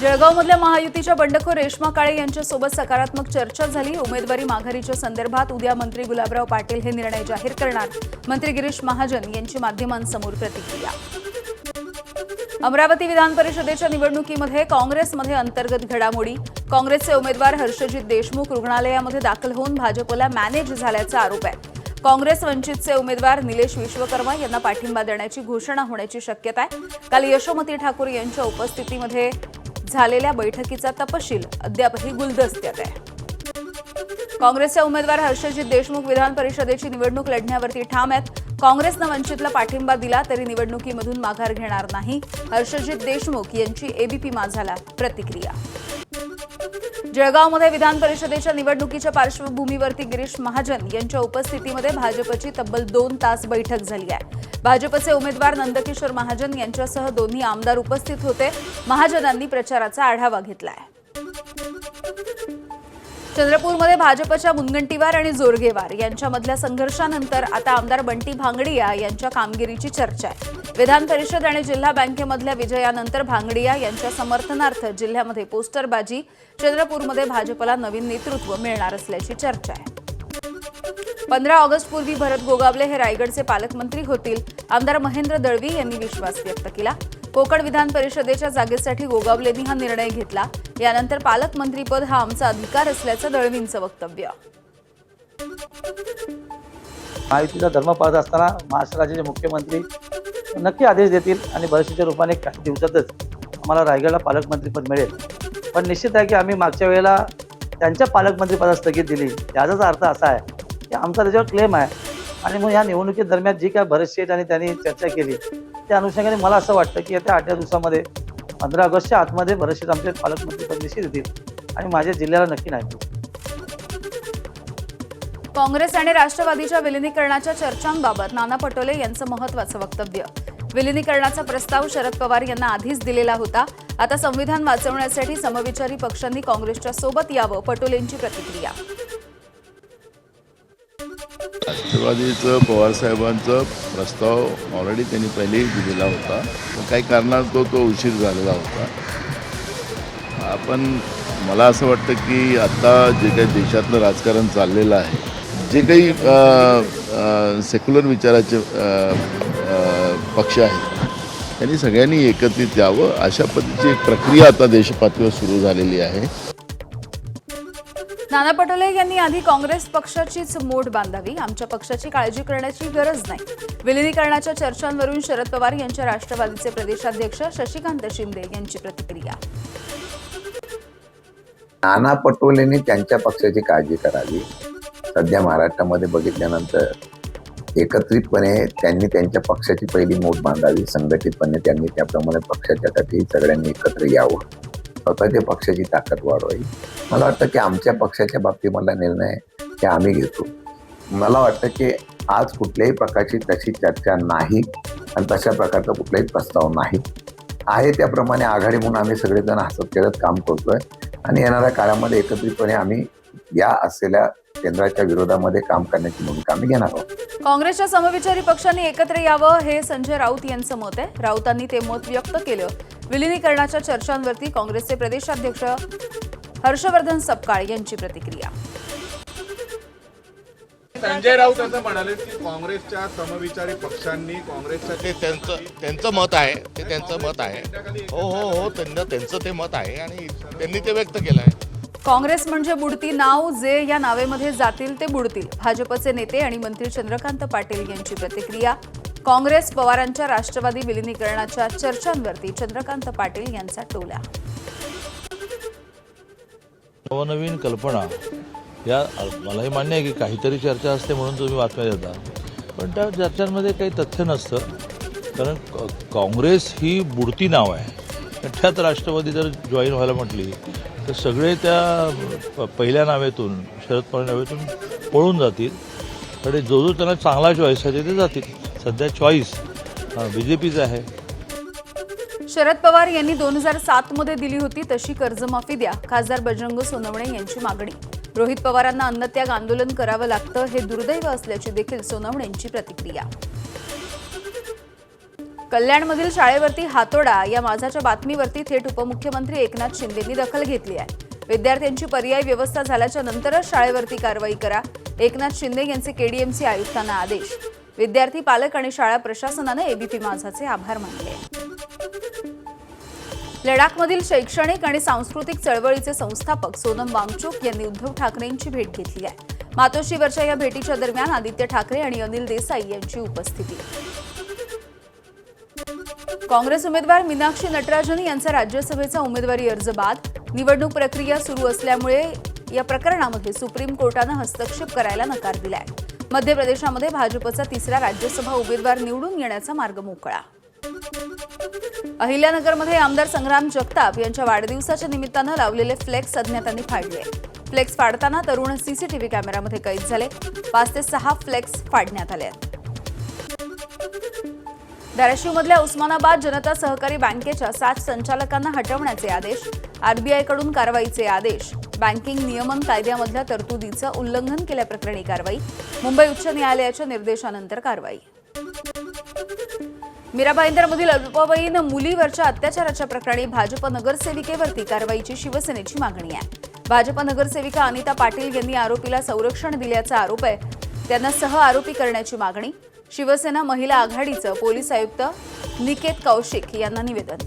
जळगावमधल्या महायुतीच्या बंडखोर रेश्मा काळे यांच्यासोबत सकारात्मक चर्चा झाली। उमेदवारी माघारीच्या संदर्भात उद्या मंत्री गुलाबराव पाटील हे निर्णय जाहीर करणार। मंत्री गिरीश महाजन यांची माध्यमांसमोर प्रतिक्रिया। अमरावती विधान परिषदेच्या निवडणुकीमध्ये काँग्रेसमध्ये अंतर्गत घडामोडी। काँग्रेसचे उमेदवार हर्षजित देशमुख रुग्णालयामध्ये दाखल होऊन भाजपला मॅनेज झाल्याचा आरोप आहे। काँग्रेस वंचितचे उमेदवार निलेश विश्वकर्मा यांना पाठिंबा देण्याची घोषणा होण्याची शक्यता आहे। काल यशोमती ठाकूर यांच्या उपस्थितीमध्ये झालेल्या बैठकीचा तपशील अद्यापही गुलदस्त्यात आहे। काँग्रेसचे उमेदवार हर्षजित देशमुख विधान परिषदेची निवडणूक लढण्यावरती ठाम आहेत। काँग्रेसनं वंचितला पाठिंबा दिला तरी निवडणुकीमधून माघार घेणार नाही। हर्षजित देशमुख यांची एबीपी माझाला प्रतिक्रिया। जळगावमध्ये विधान परिषदेच्या निवडणुकीच्या पार्श्वभूमीवरती गिरीश महाजन यांच्या उपस्थितीमध्ये भाजपची तब्बल 2 तास बैठक झाली आहे। भाजपचे उमेदवार नंदकिशोर महाजन यांच्यासह दोन्ही आमदार उपस्थित होते। महाजनांनी प्रचाराचा आढावा घेतलाय। चंद्रपूरमध्ये भाजपच्या मुनगंटीवार आणि जोरगेवार यांच्यामधल्या संघर्षानंतर आता आमदार बंटी भांगडिया यांच्या कामगिरीची चर्चा आहे। विधान परिषद आणि जिल्हा बँकेमधल्या विजयानंतर भांगडिया यांच्या समर्थनार्थ जिल्ह्यामध्ये पोस्टरबाजी। चंद्रपूरमध्ये भाजपला नवीन नेतृत्व मिळणार असल्याची चर्चा आहे। 15 ऑगस्टपूर्वी भरत गोगावले हे रायगडचे पालकमंत्री होतील। आमदार महेंद्र दळवी यांनी विश्वास व्यक्त केला। कोकण विधान परिषदेच्या जागेसाठी गोगावलेंनी हा निर्णय घेतला। यानंतर पालकमंत्रीपद हा आमचा अधिकार असल्याचं दळवींचं वक्तव्य। महायुतीचा धर्म पाळत असताना महाराष्ट्र राज्याचे मुख्यमंत्री नक्की आदेश देतील आणि बरेचशेच्या रूपाने काही दिवसातच आम्हाला रायगडला पालकमंत्रीपद मिळेल। पण निश्चित आहे की आम्ही मागच्या वेळेला त्यांच्या पालकमंत्रीपदास स्थगित दिली। याचा अर्थ असा आहे की आमचा त्याच्यावर क्लेम आहे आणि मग या निवडणुकीदरम्यान जी काय बरेचशे आणि त्यांनी चर्चा केली त्या अनुषंगाने मला असं वाटतं की येत्या 8 दिवसामध्ये 15 ऑगस्टच्या आतमध्ये बरेचसे आमचे पालकमंत्रीपद निश्चित देतील आणि माझ्या जिल्ह्याला नक्की नाही देतील। काँग्रेस आणि राष्ट्रवादीच्या विलिनीकरणाच्या चर्चांबाबत नाना पटोले यांचं महत्त्वाचं वक्तव्य। विलिनीकरणाचा प्रस्ताव शरद पवार यांना आधीच दिलेला होता। आता संविधान वाचवण्यासाठी समविचारी पक्षांनी काँग्रेसच्या सोबत यावं, पटोलेंची प्रतिक्रिया। राष्ट्रवादीचं पवारसाहेबांचा प्रस्ताव ऑलरेडी त्यांनी पहिले दिलेला होता। काही कारणास्तव तो उशीर झालेला होता। आपण मला असं वाटतं की आता जे काही देशातलं राजकारण चाललेलं आहे, जे काही सेक्युलर विचाराचे पक्ष आहेत त्यांनी सगळ्यांनी एकत्रित यावं अशा पद्धतीची एक प्रक्रिया आता देशपातळीवर सुरू झालेली आहे। नाना पटोले यांनी आधी काँग्रेस पक्षाचीच मोड बांधावी, आमच्या पक्षाची काळजी करण्याची गरज नाही। विलिनीकरणाच्या चर्चांवरून शरद पवार यांच्या राष्ट्रवादीचे प्रदेशाध्यक्ष शशिकांत शिंदे यांची प्रतिक्रिया। नाना पटोलेंनी त्यांच्या पक्षाची काळजी करावी। सध्या महाराष्ट्रामध्ये बघितल्यानंतर एकत्रितपणे त्यांनी त्यांच्या पक्षाची पहिली मोड बांधावी। संघटितपणे त्यांनी त्याप्रमाणे पक्षाच्यासाठी सगळ्यांनी एकत्र यावं, स्वतःच्या पक्षाची ताकद वाढवावी। मला वाटतं की आमच्या पक्षाच्या बाबतीमधला निर्णय हे आम्ही घेतो। मला वाटतं की आज कुठल्याही प्रकारची तशी चर्चा नाही आणि तशा प्रकारचा कुठलाही प्रस्ताव नाही आहे। त्याप्रमाणे आघाडी म्हणून आम्ही सगळेजण हसत खेळत काम करतोय आणि येणाऱ्या काळामध्ये एकत्रितपणे आम्ही या असलेल्या केंद्राच्या विरोधामध्ये काम करण्याची भूमिका आम्ही घेणार आहोत। काँग्रेसच्या समविचारी पक्षांनी एकत्र यावं हे संजय राऊत यांचं मत आहे। राऊतांनी ते मत व्यक्त केलं। विलिनीकरणाच्या चर्चांवरती काँग्रेसचे प्रदेशाध्यक्ष हर्षवर्धन सपकाळ यांची प्रतिक्रिया। संजय राऊत असं म्हणाले की काँग्रेसच्या समविचारी पक्षांनी काँग्रेसच्या ते त्यांचं मत आहे, ते त्यांचं मत आहे। हो त्यांचं ते मत आहे आणि त्यांनी ते व्यक्त केलं आहे। काँग्रेस म्हणजे बुडती नाव, जे या नावेमध्ये जातील ते बुडतील। भाजपचे नेते आणि मंत्री चंद्रकांत पाटील यांची प्रतिक्रिया। काँग्रेस पवारांच्या राष्ट्रवादी विलिनीकरणाच्या चर्चांवरती चंद्रकांत पाटील यांचा टोला। नवनवीन कल्पना या मलाही मान्य आहे की काहीतरी चर्चा असते म्हणून तुम्ही बातम्या देता, पण त्या चर्चांमध्ये काही तथ्य नसतं। कारण काँग्रेस ही बुडती नाव आहे। त्यात राष्ट्रवादी जर जॉईन व्हायला म्हटली तर सगळे त्या पहिल्या नावेतून, शरद पवार नावेतून पळून जातील आणि जो त्यांना चांगला चॉईस आहे ते जातील। सध्या चॉईस बीजेपीचा आहे। शरद पवार यांनी 2007 मध्ये दिली होती तशी कर्जमाफी द्या, खासदार बजरंग सोनवणे यांची मागणी। रोहित पवारांना अन्नत्याग आंदोलन करावं लागतं हे दुर्दैव असल्याची देखील सोनवणेंची प्रतिक्रिया। कल्याणमधील शाळेवरती हातोडा या माझाच्या बातमीवरती थेट उपमुख्यमंत्री एकनाथ शिंदेंनी दखल घेतली आहे. विद्यार्थ्यांची पर्यायी व्यवस्था झाल्याच्या नंतरच शाळेवरती कारवाई करा, एकनाथ शिंदे यांचे केडीएमसी आयुक्तांना आदेश. विद्यार्थी, पालक आणि शाळा प्रशासनानं एबीपी माझाचे आभार मानले. लडाखमधील शैक्षणिक आणि सांस्कृतिक चळवळीचे संस्थापक सोनम वांगचुक यांनी उद्धव ठाकरेंची भेट घेतली आहे. मातोश्रीवरच्या या भेटीच्या दरम्यान आदित्य ठाकरे आणि अनिल देसाई यांची उपस्थिती. काँग्रेस उमेदवार मीनाक्षी नटराजन यांचा राज्यसभेचा उमेदवारी अर्ज बाद. निवडणूक प्रक्रिया सुरू असल्यामुळे या प्रकरणामध्ये सुप्रीम कोर्टानं हस्तक्षेप करायला नकार दिलाय. मध्य प्रदेशामध्ये भाजपचा तिसरा राज्यसभा उमेदवार निवडून येण्याचा मार्ग मोकळा. अहिल्यानगरमध्ये आमदार संग्राम जगताप यांच्या वाढदिवसाच्या निमित्तानं लावलेले फ्लेक्स अज्ञातांनी फाडले. फ्लेक्स फाडताना तरुण सीसीटीव्ही कॅमेऱ्यामध्ये कैद झाले. 5 ते 6 फ्लेक्स फाडण्यात आले. धाराशिवमधल्या उस्मानाबाद जनता सहकारी बँकेच्या 7 संचालकांना हटवण्याचे आदेश. आरबीआयकडून कारवाईचे आदेश. बँकिंग नियमन कायद्यामधल्या तरतुदीचं उल्लंघन केल्याप्रकरणी कारवाई. मुंबई उच्च न्यायालयाच्या निर्देशानंतर कारवाई. मीरा भाईंदरमधील अल्पवयीन मुलीवरच्या अत्याचाराच्या प्रकरणी भाजप नगरसेविकेवरती कारवाईची शिवसेनेची मागणी आहे. भाजप नगरसेविका अनिता पाटील यांनी आरोपीला संरक्षण दिल्याचा आरोप आहे. त्यांना सह आरोपी करण्याची मागणी. शिवसेना महिला आघाडीचं पोलीस आयुक्त निकेत कौशिक यांना निवेदन.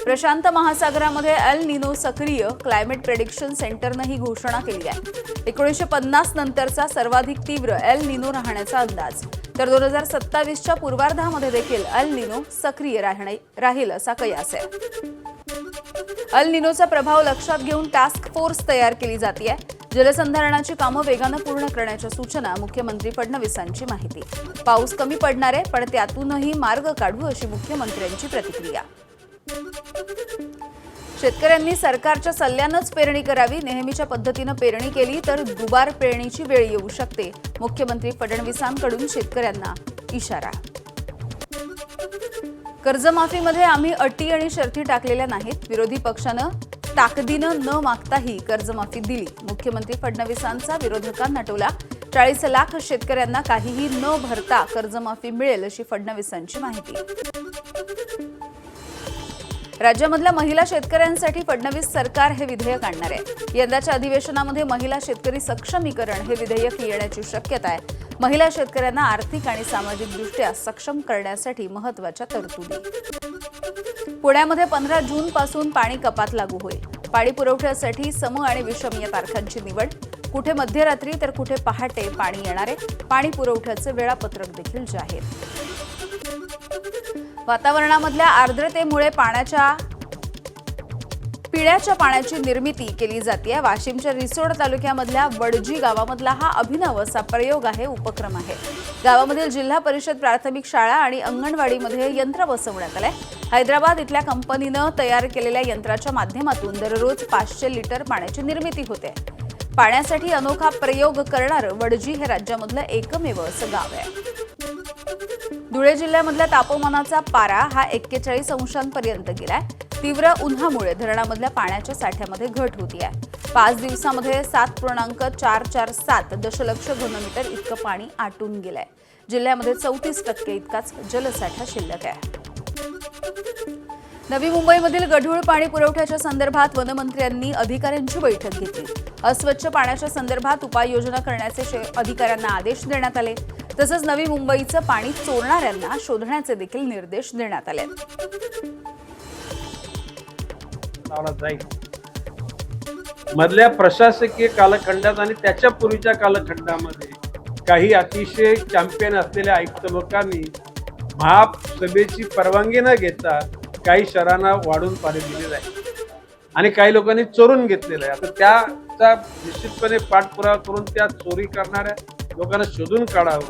प्रशांत महासागरामध्ये एल निनो सक्रिय, क्लायमेट प्रेडिक्शन सेंटरनं ही घोषणा केली आहे. 1950 नंतरचा सर्वाधिक तीव्र एल निनो राहण्याचा अंदाज. तर 2027च्या पूर्वार्धामध्ये देखील एल निनो सक्रिय राहील असा कयास आहे. एल निनोचा प्रभाव लक्षात घेऊन टास्क फोर्स तयार केली जाते. जलसंधारणाची कामं वेगानं पूर्ण करण्याच्या सूचना मुख्यमंत्री फडणवीसांची माहिती. पाऊस कमी पडणार आहे, पण त्यातूनही मार्ग काढू अशी मुख्यमंत्र्यांची प्रतिक्रिया. शेतकऱ्यांनी सरकारच्या सल्ल्यानंच पेरणी करावी. नेहमीच्या पद्धतीनं पेरणी केली तर दुबार पेरणीची वेळ येऊ शकते. मुख्यमंत्री फडणवीसांकडून शेतकऱ्यांना इशारा. कर्जमाफीमध्ये आम्ही अटी आणि शर्ती टाकलेल्या नाहीत. विरोधी पक्षानं ताकदीनं न मागताही कर्जमाफी दिली. मुख्यमंत्री फडणवीसांचा विरोधकांना टोला. 40 लाख शेतकऱ्यांना काहीही न भरता कर्जमाफी मिळेल अशी फडणवीसांची माहिती. राज्यामधल्या महिला शेतकऱ्यांसाठी फडणवीस सरकार हे विधेयक आणणार आहे. यंदाच्या अधिवेशनामध्ये महिला शेतकरी सक्षमीकरण हे विधेयक येण्याची शक्यता आहे. महिला शेतकऱ्यांना आर्थिक आणि सामाजिकदृष्ट्या सक्षम करण्यासाठी महत्त्वाच्या तरतुदी. पुण्यामध्ये 15 जूनपासून पाणी कपात लागू होईल. पाणी पुरवठ्यासाठी सम आणि विषम या तारखांची निवड. कुठे मध्यरात्री तर कुठे पहाटे पाणी येणार आहे. पाणी पुरवठ्याचे वेळापत्रक देखील जाहीर. वातावरणामधल्या आर्द्रतेमुळे पिण्याच्या पाण्याची निर्मिती केली जाते. वाशिमच्या रिसोड तालुक्यामधल्या वडजी गावामधला हा अभिनव असा प्रयोग आहे, उपक्रम आहे. गावामधील जिल्हा परिषद प्राथमिक शाळा आणि अंगणवाडीमध्ये यंत्र बसवण्यात आलंय. हैदराबाद इथल्या कंपनीनं तयार केलेल्या यंत्राच्या माध्यमातून दररोज 500 लिटर पाण्याची निर्मिती होते. पाण्यासाठी अनोखा प्रयोग करणारं वडजी हे राज्यामधलं एकमेव असं गाव आहे. धुळे जिल्ह्यामधल्या तापमानाचा पारा हा 41 अंशांपर्यंत गेलाय. तीव्र उन्हामुळे धरणामधल्या पाण्याच्या साठ्यामध्ये घट होती आहे. 5 दिवसामध्ये 7.447 दशलक्ष घनमीटर इतकं पाणी आटून गेलंय. जिल्ह्यामध्ये 34% इतकाच जलसाठा शिल्लक आहे. नवी मुंबईमधील गढूळ पाणी पुरवठ्याच्या संदर्भात वनमंत्र्यांनी अधिकाऱ्यांची बैठक घेतली. अस्वच्छ पाण्याच्या संदर्भात उपाययोजना करण्याचे अधिकाऱ्यांना आदेश देण्यात आले. तसंच नवी मुंबईचं पाणी चोरणाऱ्यांना शोधण्याचे देखील निर्देश देण्यात आले. मधल्या प्रशासकीय कालखंडात आणि त्याच्या पूर्वीच्या कालखंडामध्ये काही अतिशय चॅम्पियन असलेल्या आयुक्त लोकांनी महासभेची परवानगी न घेता काही शहरांना वाढून पाणी दिलेलं आहे आणि काही लोकांनी चोरून घेतलेलं आहे. आता त्याचा निश्चितपणे पाठपुरावा करून त्या चोरी करणाऱ्या लोकांना शोधून काढावं.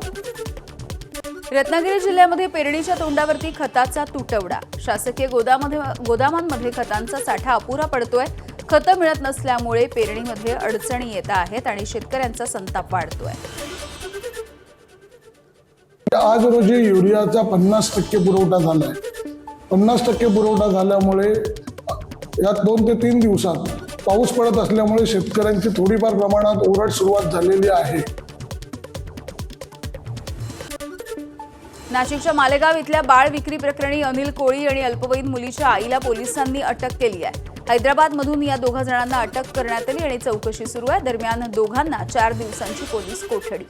रत्नागिरी जिल्ह्यामध्ये पेरणीच्या तोंडावरती खताचा तुटवडा. शासकीय गोदामांमध्ये खतांचा साठा अपुरा पडतोय. खतं मिळत नसल्यामुळे पेरणीमध्ये अडचणी येत आहेत आणि शेतकऱ्यांचा संताप वाढतोय. आज रोजी युरियाचा 50% पुरवठा झालाय. 50% पुरवठा झाल्यामुळे या 2 ते 3 दिवसात पाऊस पडत असल्यामुळे शेतकऱ्यांची थोडीफार प्रमाणात ओरड सुरुवात झालेली आहे. नाशिकच्या मालेगाव इथल्या बाळ विक्री प्रकरणी अनिल कोळी आणि अल्पवयीन मुलीच्या आईला पोलिसांनी अटक केली आहे. हैदराबादमधून या दोघा जणांना अटक करण्यात आली आणि चौकशी सुरू आहे. दरम्यान दोघांना 4 दिवसांची पोलीस कोठडी.